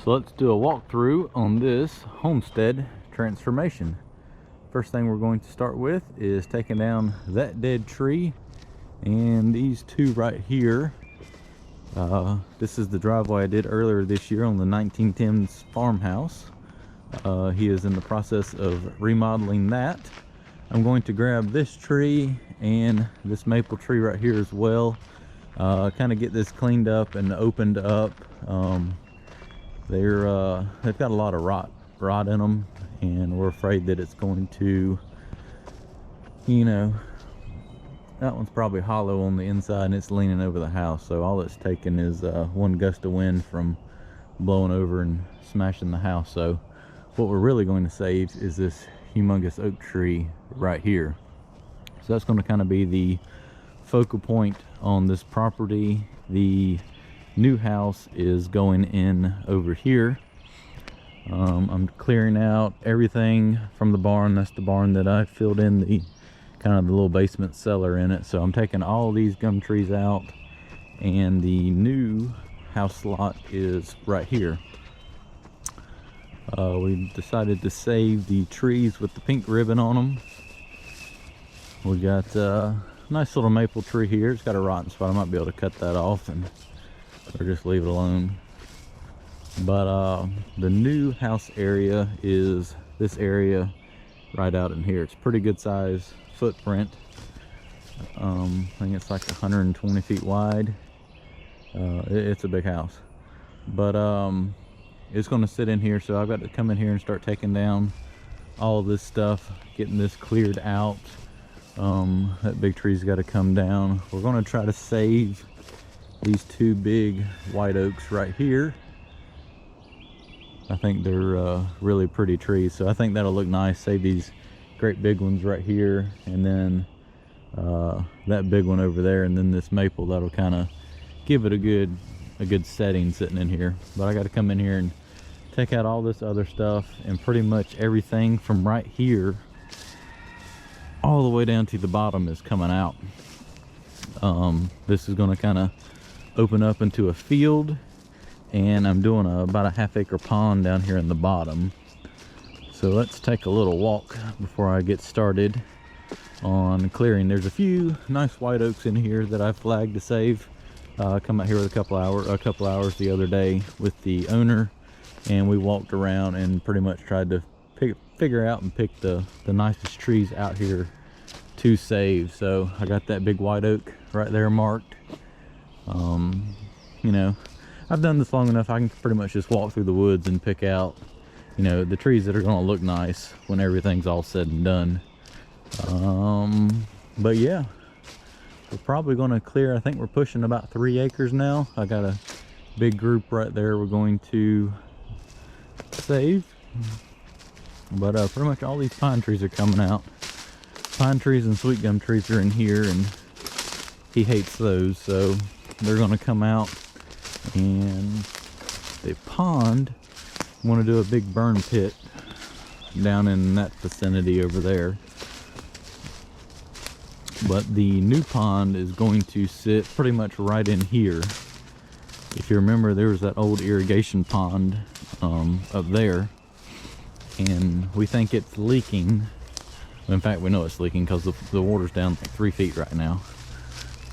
So let's do a walkthrough on this Homestead transformation. First thing we're going to start with is taking down that dead tree and these two right here. This is the driveway I did earlier this year on the 1910s farmhouse. He is in the process of remodeling that. I'm going to grab this tree and this maple tree right here as well. Kind of get this cleaned up and opened up. They've got a lot of rot in them, and we're afraid that it's going to, that one's probably hollow on the inside and it's leaning over the house, so all it's taken is one gust of wind from blowing over and smashing the house. So what we're really going to save is this humongous oak tree right here. So that's going to kind of be the focal point on this property. The new house is going in over here. I'm clearing out everything from the barn. That's the barn that I filled in the kind of the little basement cellar in it. So I'm taking all these gum trees out, and the new house lot is right here. We decided to save the trees with the pink ribbon on them. We got a nice little maple tree here. It's got a rotten spot. I might be able to cut that off or just leave it alone. But the new house area is this area right out in here. It's pretty good size footprint. I think it's like 120 feet wide. It's a big house, but it's going to sit in here, so I've got to come in here and start taking down all of this stuff, getting this cleared out. That big tree's got to come down. We're going to try to save these two big white oaks right here. I think they're really pretty trees, so I think that'll look nice. Save these great big ones right here, and then that big one over there, and then this maple. That'll kind of give it a good setting sitting in here. But I got to come in here and take out all this other stuff, and pretty much everything from right here all the way down to the bottom is coming out. This is going to kind of open up into a field, and I'm doing about a half-acre pond down here in the bottom. So let's take a little walk before I get started on clearing. There's a few nice white oaks in here that I flagged to save. Come out here with a couple hours the other day with the owner, and we walked around and pretty much tried to figure out and pick the nicest trees out here to save. So I got that big white oak right there marked. I've done this long enough. I can pretty much just walk through the woods and pick out the trees that are going to look nice when everything's all said and done. But yeah, we're probably going to clear, I think we're pushing about 3 acres now. I got a big group right there we're going to save. But pretty much all these pine trees are coming out. Pine trees and sweet gum trees are in here, and he hates those, so they're going to come out. And the pond, I want to do a big burn pit down in that vicinity over there. But the new pond is going to sit pretty much right in here. If you remember, there was that old irrigation pond up there, and we think it's leaking. In fact, we know it's leaking because the water's down like 3 feet right now.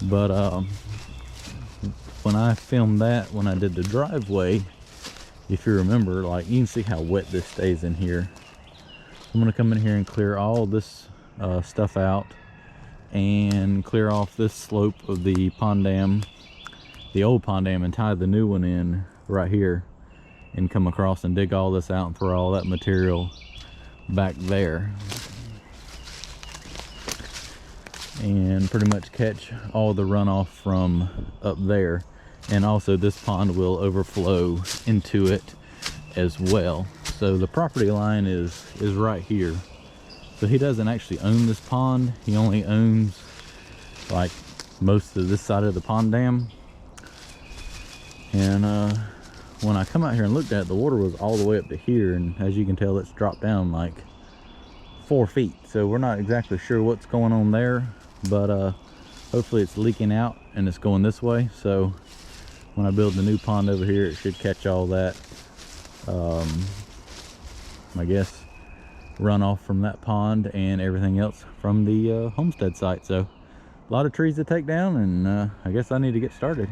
But when I filmed that, when I did the driveway, if you remember, like, you can see how wet this stays in here. I'm going to come in here and clear all this stuff out and clear off this slope of the pond dam, the old pond dam, and tie the new one in right here, and come across and dig all this out and throw all that material back there, and pretty much catch all the runoff from up there. And also this pond will overflow into it as well. So the property line is right here. So he doesn't actually own this pond. He only owns like most of this side of the pond dam. And when I come out here and looked at it, the water was all the way up to here, and as you can tell, it's dropped down like 4 feet. So we're not exactly sure what's going on there, but hopefully it's leaking out and it's going this way. So when I build the new pond over here, it should catch all that I guess runoff from that pond and everything else from the Homestead site. So a lot of trees to take down, and I guess I need to get started.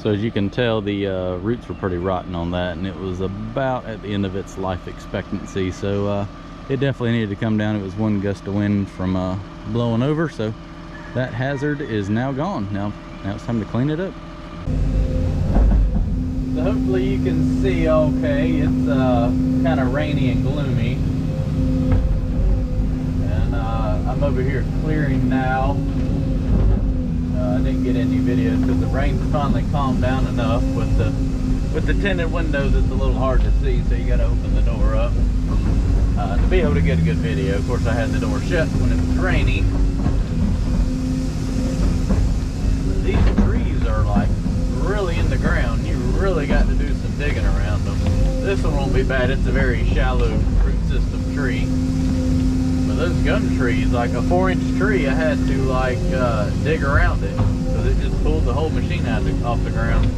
So as you can tell, the roots were pretty rotten on that, and it was about at the end of its life expectancy. So it definitely needed to come down. It was one gust of wind from blowing over, so that hazard is now gone. Now it's time to clean it up. So hopefully you can see okay. It's kind of rainy and gloomy, and I'm over here clearing now. I didn't get any videos because the rain's finally calmed down enough. With the tinted windows, it's a little hard to see, so you got to open the door up to be able to get a good video. Of course, I had the door shut when it was rainy. These trees are like really in the ground. You really got to do some digging around them. This one won't be bad. It's a very shallow root system tree. But those gum trees, like a 4-inch tree, I had to like dig around it because it just pulled the whole machine off the ground.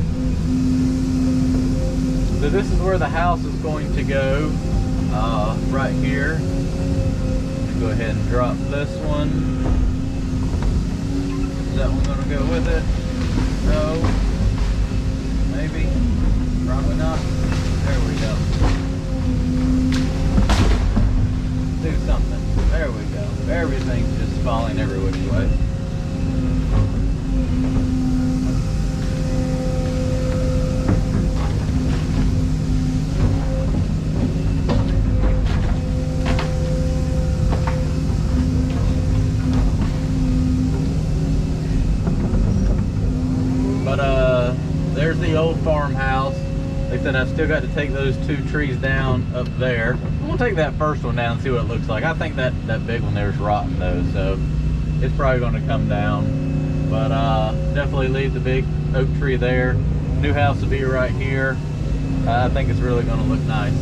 So this is where the house is going to go, right here. Go ahead and drop this one. Is that one gonna go with it? No. Maybe. Probably not. There we go. Do something. There we go. Everything's just falling every which way. There's the old farmhouse. Like I said, I've still got to take those 2 trees down up there. I'm gonna take that first one down and see what it looks like. I think that big one there is rotten though, so it's probably gonna come down. But definitely leave the big oak tree there. New house will be right here. I think it's really gonna look nice.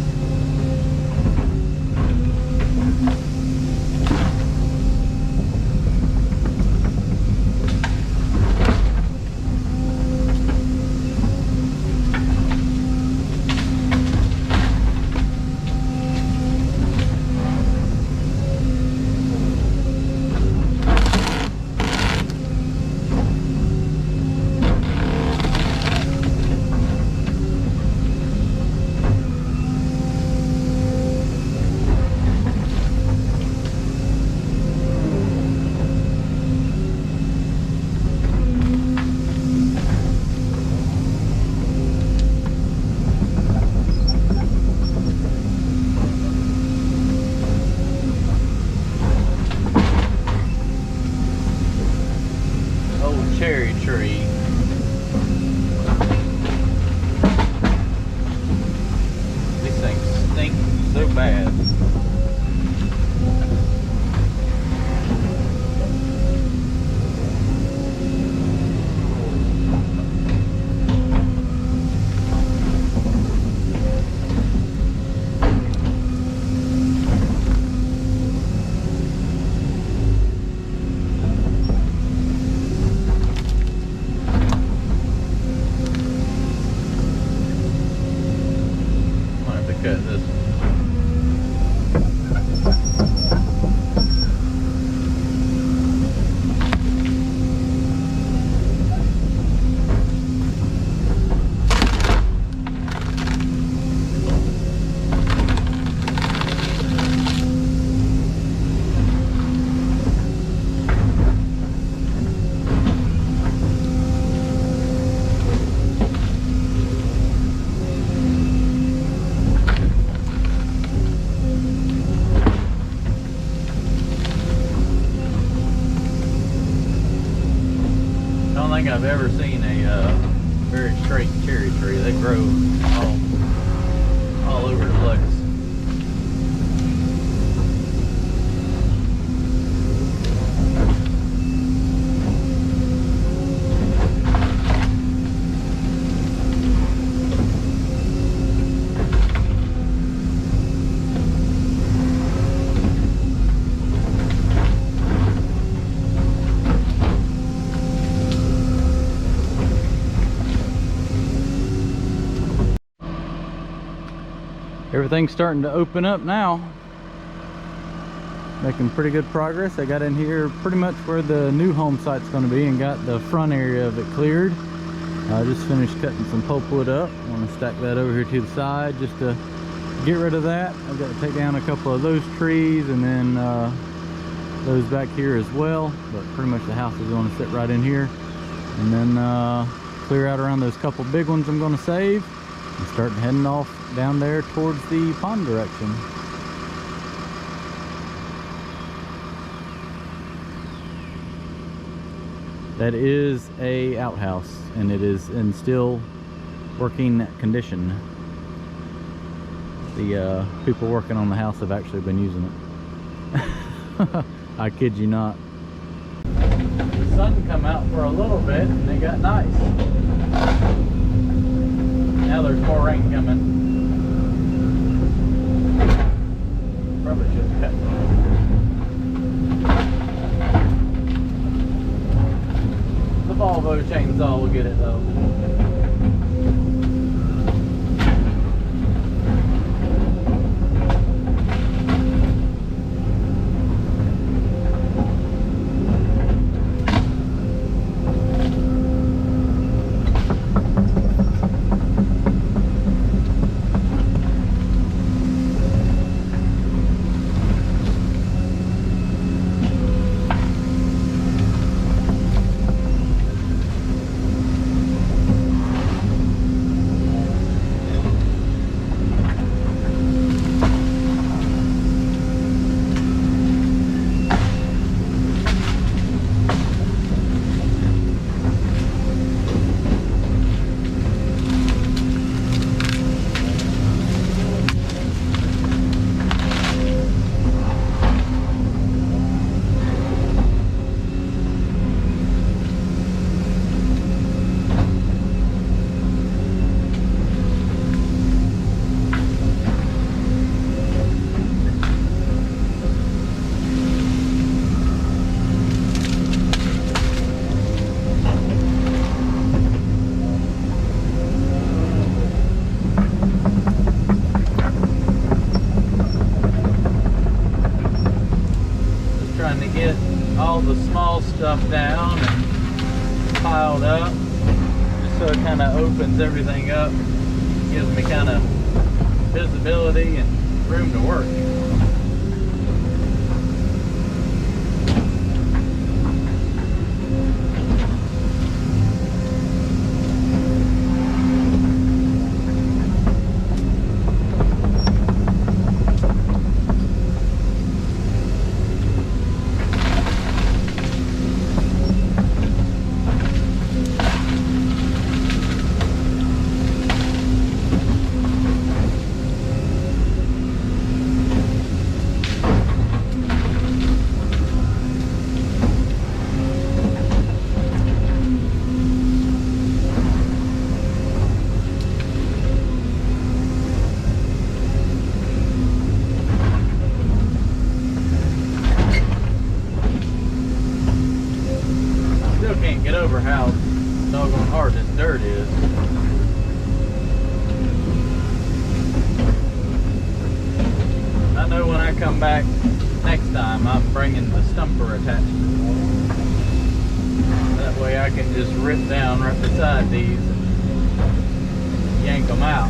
Cherry tree. These things stink so bad. Cut this one. I don't think I've ever seen a very straight cherry tree. They grow all over the place. Everything's starting to open up now. Making pretty good progress. I got in here pretty much where the new home site's going to be and got the front area of it cleared. I just finished cutting some pulpwood up. I'm going to stack that over here to the side just to get rid of that. I've got to take down a couple of those trees and then those back here as well. But pretty much the house is going to sit right in here. And then clear out around those couple big ones I'm going to save. And start heading off down there towards the pond direction. That is a outhouse and it is in still working condition. The people working on the house have actually been using it. I kid you not. The sun come out for a little bit and it got nice. Now there's more rain coming. Chainsaw will get it though. All the small stuff down and piled up, just so it kind of opens everything up, gives me kind of visibility and room to work. Get over how doggone hard this dirt is. I know when I come back next time, I'm bringing the stumper attachment. That way I can just rip down right beside these and yank them out.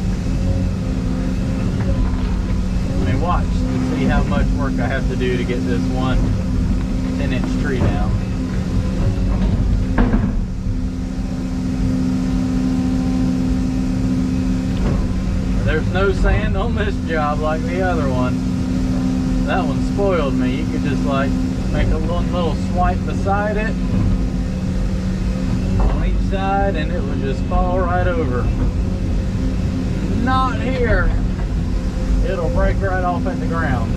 I mean, watch to see how much work I have to do to get this one 10-inch tree down. There's no sand on this job like the other one. That one spoiled me. You could just like make a little swipe beside it on each side and it would just fall right over. Not here. It'll break right off at the ground.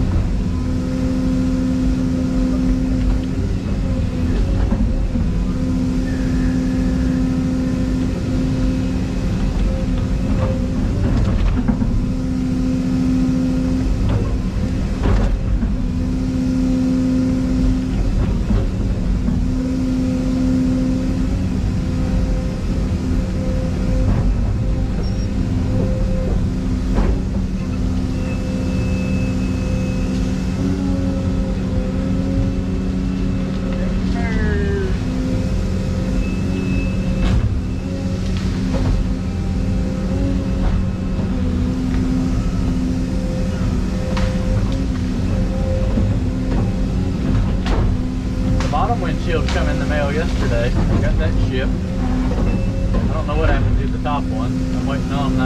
Windshield come in the mail yesterday. I got that shipped. I don't know what happened to the top one. I'm waiting on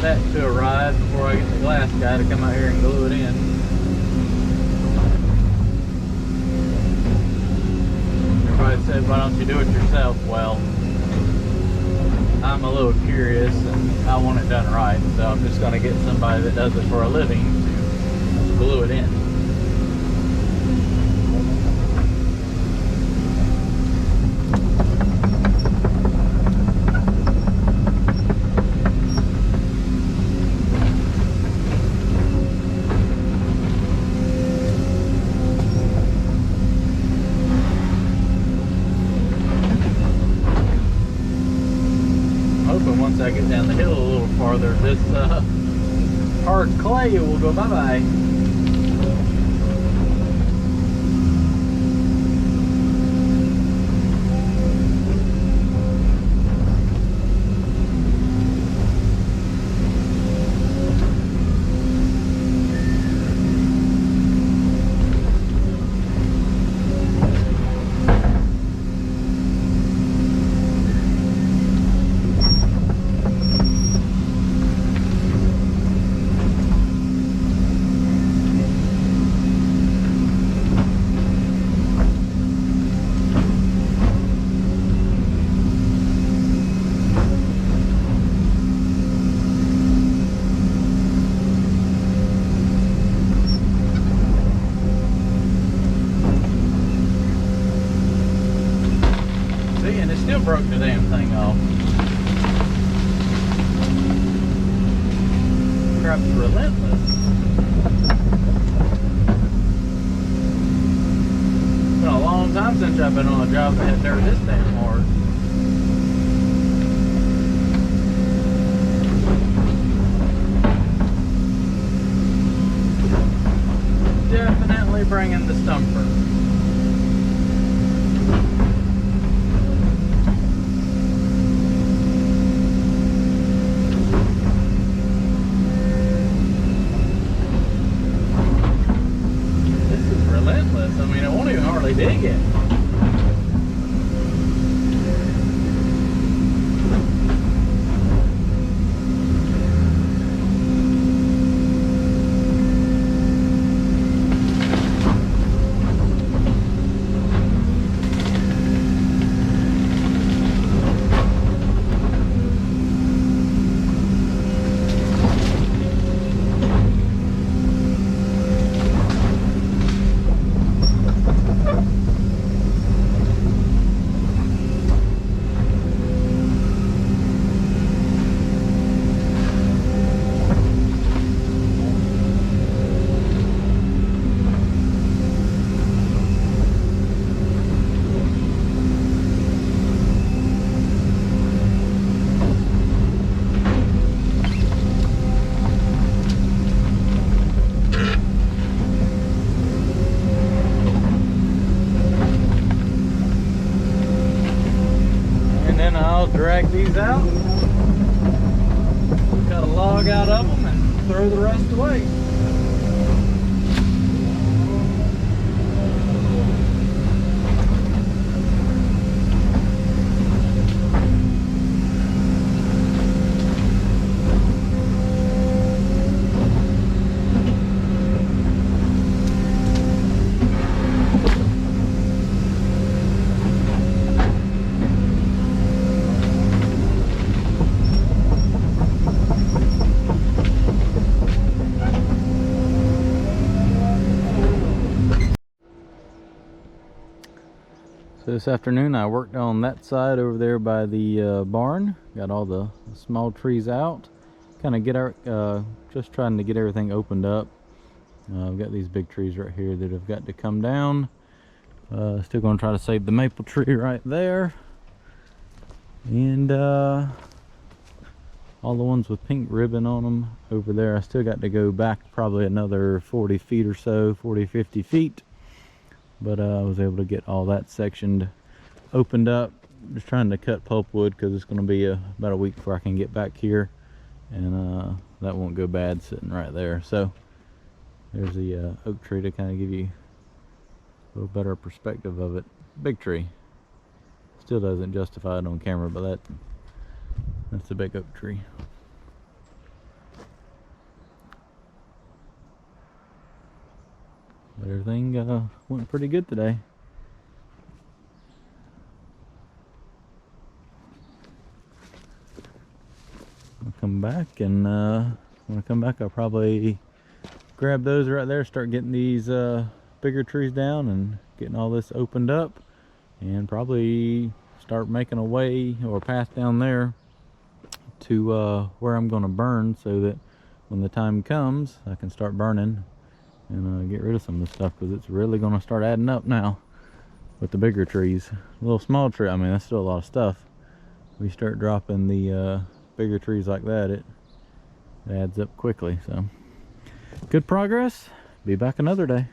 that to arrive before I get the glass guy to come out here and glue it in. Everybody said, why don't you do it yourself? Well, I'm a little curious and I want it done right, so I'm just going to get somebody that does it for a living to glue it in. hard clay, it will go bye-bye. Still broke the damn thing off. Crap's relentless. It's been a long time since I've been on a job that had dirt this damn hard. Definitely bringing the stumper. I mean, it won't even hardly dig it. Drag these out, cut a log out of them, and throw the rest away. So this afternoon I worked on that side over there by the barn. Got all the small trees out. Kind of get our, just trying to get everything opened up. I've got these big trees right here that have got to come down. Still going to try to save the maple tree right there. And all the ones with pink ribbon on them over there. I still got to go back probably another 40 feet or so, 40, 50 feet. But I was able to get all that sectioned, opened up. Just trying to cut pulpwood because it's going to be about a week before I can get back here, and that won't go bad sitting right there. So there's the oak tree to kind of give you a little better perspective of it. Big tree. Still doesn't justify it on camera, but that's a big oak tree. But everything went pretty good today. I'll come back, and when I come back I'll probably grab those right there, start getting these bigger trees down and getting all this opened up, and probably start making a way or path down there to where I'm going to burn, so that when the time comes I can start burning and get rid of some of the stuff, because it's really going to start adding up now with the bigger trees. A little small tree, I mean, that's still a lot of stuff. We start dropping the bigger trees like that, it It adds up quickly. So good progress. Be back another day.